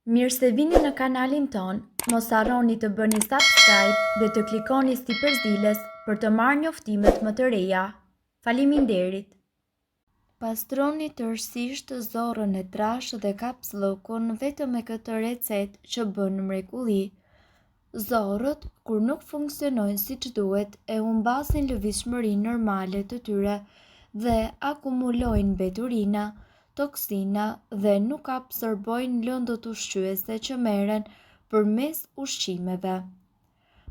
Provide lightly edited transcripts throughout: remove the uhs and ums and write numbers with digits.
Mirë se vini në kanalin ton, mos harroni të bëni subscribe dhe të klikoni si përzdiles për të marrë njoftimet më të reja. Faleminderit! Pastroni tërësisht zorrën e trash dhe kapslokun vetëm me këtë recet që bën mrekulli. Zorrët, kur nuk funksionojnë siç duhet, e humbasin lëvizshmërinë normale të tyre dhe akumulojnë mbeturina, toksina dhe nuk absorbojnë lëndët ushqyese që merren përmes ushqimeve.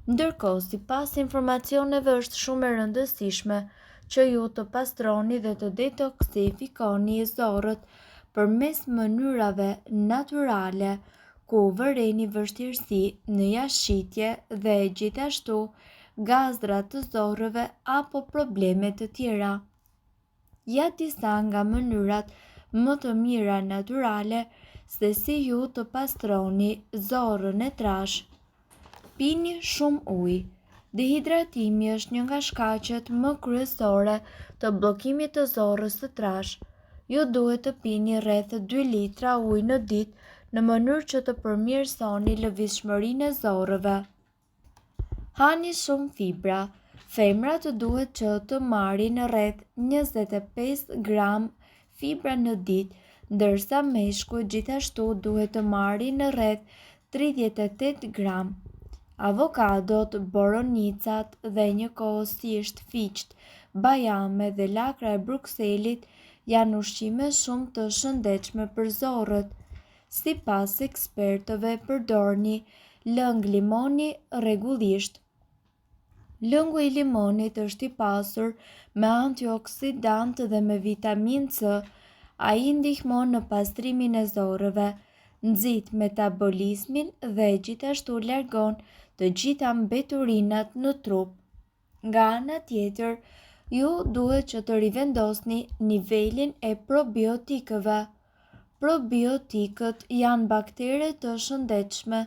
Ndërkohë, sipas informacioneve është shumë e rëndësishme që ju të pastroni dhe të detoksifikoni zorrët përmes mënyrave natyrale, ku vëreni vështirësi në jashtëqitje dhe gjithashtu gazra të zorrëve apo probleme të tjera. Ja disa nga mënyrat më të mira natyrale se si ju të pastroni zorrën e trash. Pini shumë ujë. Dehidratimi është një nga shkaqet më kryesore të bllokimit të zorrës së trash. Ju duhet të pini rreth 2 litra ujë në ditë në mënyrë që të përmirësoni lëvizshmërinë e zorrëve. Hani shumë fibra. Femrat duhet që të marrin rreth 25 gram fibra në ditë, ndërsa meshkujt gjithashtu duhet të marrin rreth 38 gram. Avokadot, boronicat dhe njëkohësisht fiqt, bajame dhe lakra e Brukselit janë ushqime shumë të shëndetshme për zorrët. Sipas ekspertëve, përdorni lëng limoni rregullisht. Lëngu i limonit është i pasur me antioksidant dhe me vitaminë C. Ai ndihmon në pastrimin e zorrëve, nxit metabolizmin dhe gjithashtu largon të gjitha mbeturinat në trup. Nga ana tjetër, ju duhet që të rivendosni nivelin e probiotikëve. Probiotikët janë baktere të shëndetshme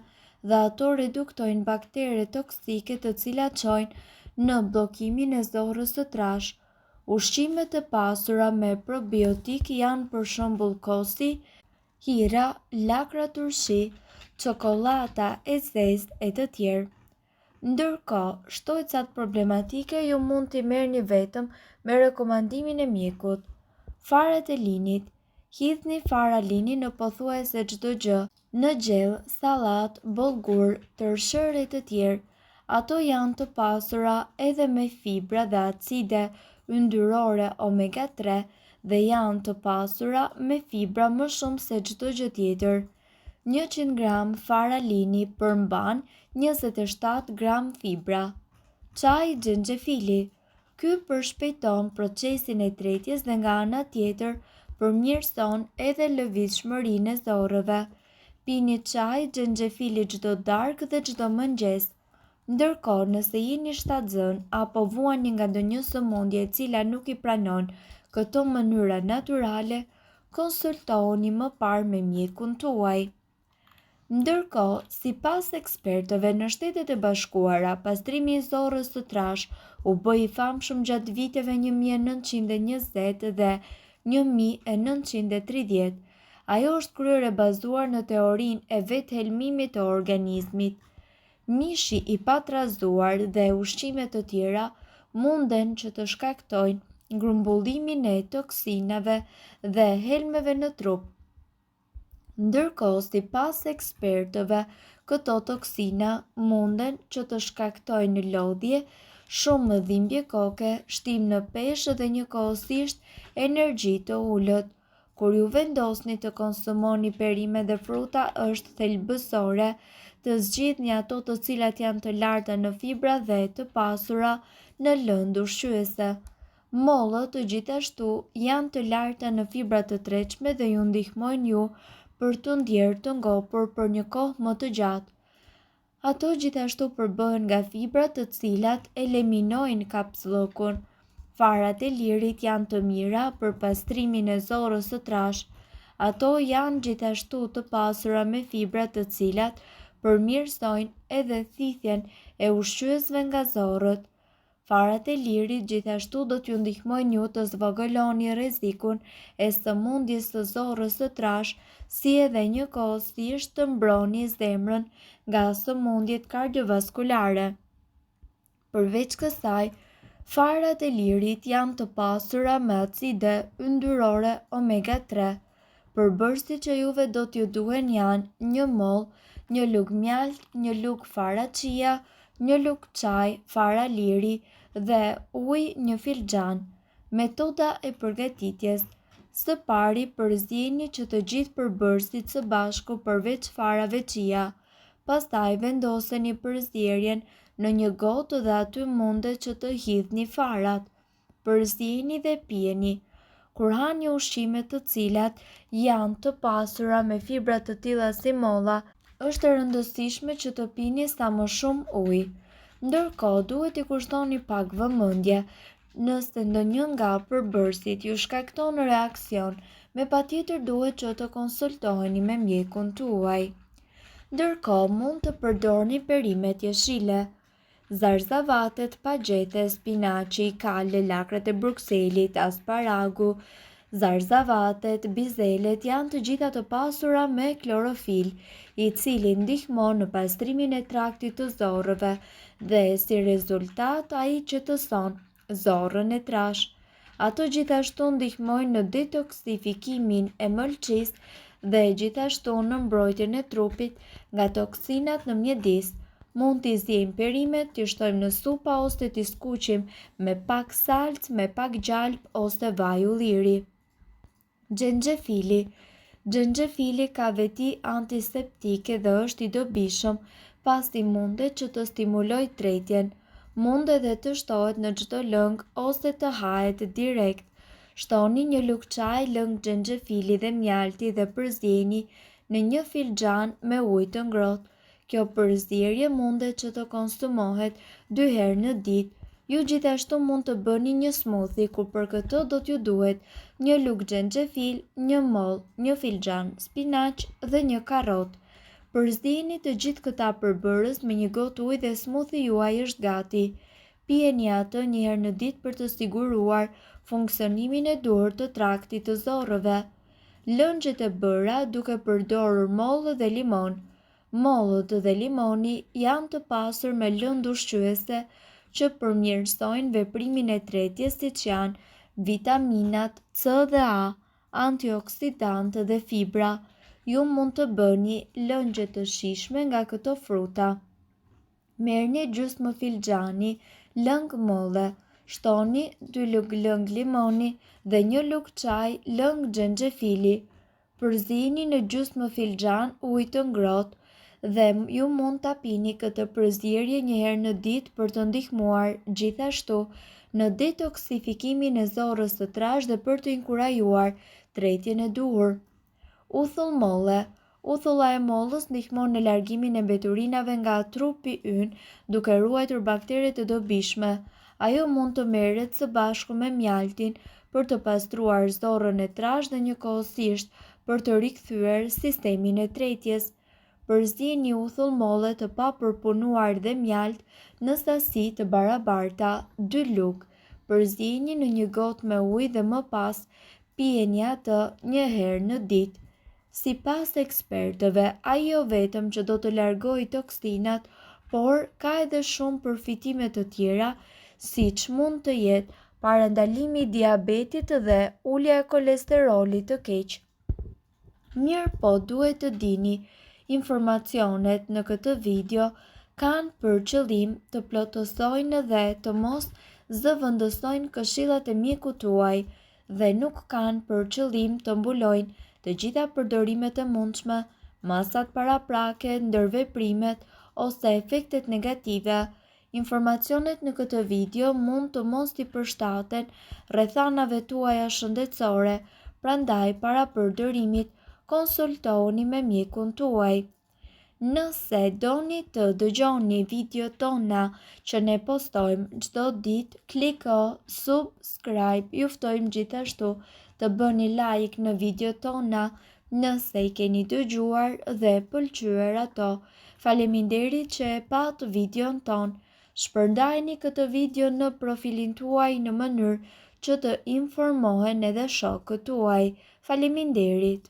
dhe ato reduktojnë baktere toksike të cilat çojnë në bllokimin e zorrës së trash. Ushqimet e pasura me probiotik janë për shembull kosi, hira, lakra turshi, çokolata e zezë e të tjerë. Ndërkohë, shtojcat problematike ju mund t'i merrni vetëm me rekomandimin e mjekut. Farat e linit. Hidhni fara lini në pothuajse çdo gjë, në gjell, sallat, bollgur, tërshër e të tjerë. Ato janë të pasura edhe me fibra dhe acide yndyrore omega 3 dhe janë të pasura me fibra më shumë se çdo gjë tjetër. 100 gram fara lini përmban 27 gram fibra. Çaji xhenxhefili. Ky përshpejton procesin e tretjes dhe nga ana tjetër përmirëson edhe lëvizshmërinë e zorrëve. Pini çaj xhenxhefili çdo darkë dhe çdo mëngjes. Ndërkohë, nëse jeni shtatzën apo vuani nga ndonjë sëmundje e cila nuk i pranon këto mënyra natyrale, konsultohuni më parë me mjekun tuaj. Ndërkohë, sipas ekspertëve në Shtetet e Bashkuara, pastrimi i zorrës së trash u bë i famshëm gjatë viteve 1920 dhe 1930. Ajo është kryer e bazuar në teorinë e vethelmimit të organizmit. Mishi i patrazuar dhe ushqime të tjera munden që të shkaktojnë grumbullimin e toksinave dhe helmeve në trup. Ndërkohë, sipas ekspertëve, këto toksina munden që të shkaktojnë lodhje, shumë dhimbje koke, shtim në peshë dhe njëkohësisht energji të ulët. Kur ju vendosni të konsumoni perime dhe fruta, është thelbësore të zgjidhni ato të cilat janë të larta në fibra dhe të pasura në lëndë ushqyese. Mollët gjithashtu janë të larta në fibra të tretshme dhe ju ndihmojnë ju për të ndjerë të ngopur për një kohë më të gjatë. Ato gjithashtu përbëhen nga fibra të cilat eliminojnë kapslokun. Farat e lirit janë të mira për pastrimin e zorrës së trash. Ato janë gjithashtu të pasura me fibra të cilat përmirësojnë edhe thithjen e ushqyesve nga zorrët. Farat e lirit gjithashtu do t'ju ndihmojnë ju të zvogëloni rrezikun e sëmundjes së zorrës së trash, si edhe njëkohësisht të mbroni zemrën nga sëmundjet kardiovaskulare. Përveç kësaj, farat e lirit janë të pasura me acide yndyrore omega 3. Përbërësit që juve do t'ju duhen janë një mollë, një lugë mjalt, një lugë fara chia, një lugë çaj fara liri dhe ujë një filxhan. Metoda e përgatitjes. Së pari përzieni që të gjithë përbërësit së bashku përveç farave chia. Pastaj vendoseni përzierjen në një gotë dhe aty mundet që të hidhni farat. Përzieni dhe pijeni. Kur hani ushqime të cilat janë të pasura me fibra të tilla si molla, është e rëndësishme që të pini sa më shumë ujë. Ndërkohë, duhet i kushtoni pak vëmendje. Nëse ndonjë nga përbërësit ju shkakton reaksion, me patjetër duhet që të konsultoheni me mjekun tuaj. Ndërkohë, mund të përdorni perimet jeshile. Zarzavatet, pagjethe, spinaçi, kale, lakrat e Brukselit, asparagu, zarzavatet, bizelet janë të gjitha të pasura me klorofil, i cili ndihmon në pastrimin e traktit të zorrëve dhe si rezultat ai qetëson zorrën e trash. Ato gjithashtu ndihmojnë në detoksifikimin e mëlçisë dhe gjithashtu në mbrojtjen e trupit nga toksinat në mjedis. Mund t'i zjejmë perimet, t'i shtojmë në supa ose t'i skuqim me pak salcë, me pak gjalp ose vaj ulliri. Xhenxhefili. Xhenxhefili ka veti antiseptike dhe është i dobishëm, pasi mundet që të stimulojë tretjen. Mund edhe të shtohet në çdo lëng ose të hahet direkt. Shtoni një lugë çaj lëng xhenxhefili dhe mjalti dhe përzieni në një filxhan me ujë të ngrohtë. Kjo përzierje mundet që të konsumohet 2 herë në ditë. Ju gjithashtu mund të bëni një smoothie, ku për këtë do t'ju duhet një lugë xhenxhefil, një mollë, një filxhan spinaq dhe një karrotë. Përzieni të gjithë këta përbërës me një gotë ujë dhe smoothie juaj është gati. Pijeni atë një herë në ditë për të siguruar funksionimin e duhur të traktit të zorrëve. Lëngjet e bëra duke përdorur mollë dhe limon. Mollët dhe limoni janë të pasur me lëndë ushqyese që përmirësojnë veprimin e tretjes, siç janë vitaminat C dhe A, antioksidantë dhe fibra. Ju mund të bëni lëngje të shijshme nga këto fruta. Merrni gjysmë filxhani lëng molle, shtoni 2 lugë lëng limoni dhe 1 lugë çaj lëng xhenxhefili. Përzieni në gjysmë filxhan ujë të ngrohtë dhe ju mund ta pini këtë përzierje një herë në ditë për të ndihmuar gjithashtu në detoksifikimin e zorrës së trash dhe për të inkurajuar tretjen e duhur. Uthull molle. Uthulla e mollës ndihmon në largimin e mbeturinave nga trupi ynë duke ruajtur bakteret të dobishme. Ajo mund të merret së bashku me mjaltin për të pastruar zorrën e trash dhe njëkohësisht për të rikthyer sistemin e tretjes. Përzieni uthull molle të papërpunuar dhe mjalt në sasi të barabarta 2 lugë. Përzieni në një gotë me ujë dhe më pas pijeni atë një herë në ditë. Sipas ekspertëve, ai jo vetëm që do të largojë toksinat, por ka edhe shumë përfitime të tjera, siç mund të jetë parandalimi i diabetit dhe ulja e kolesterolit të keq. Mirë po, duhet të dini, informacionet në këtë video kanë për qëllim të plotësojnë dhe të mos zëvendësojnë këshillat e mjekut tuaj dhe nuk kanë për qëllim të mbulojnë të gjitha përdorimet e mundshme, masat paraprake, ndërveprimet ose efektet negative. Informacionet në këtë video mund të mos t'i përshtaten rrethanave tuaja shëndetësore, prandaj para përdorimit konsultohuni me mjekun tuaj. Nëse doni të dëgjoni video tona që ne postojmë çdo ditë, kliko subscribe. Ju ftojmë gjithashtu të bëni like në video tona nëse i keni dëgjuar dhe pëlqyer ato. Faleminderit që e pat videon ton. Shpërndajeni këtë video në profilin tuaj në mënyrë që të informohen edhe shokët tuaj. Faleminderit!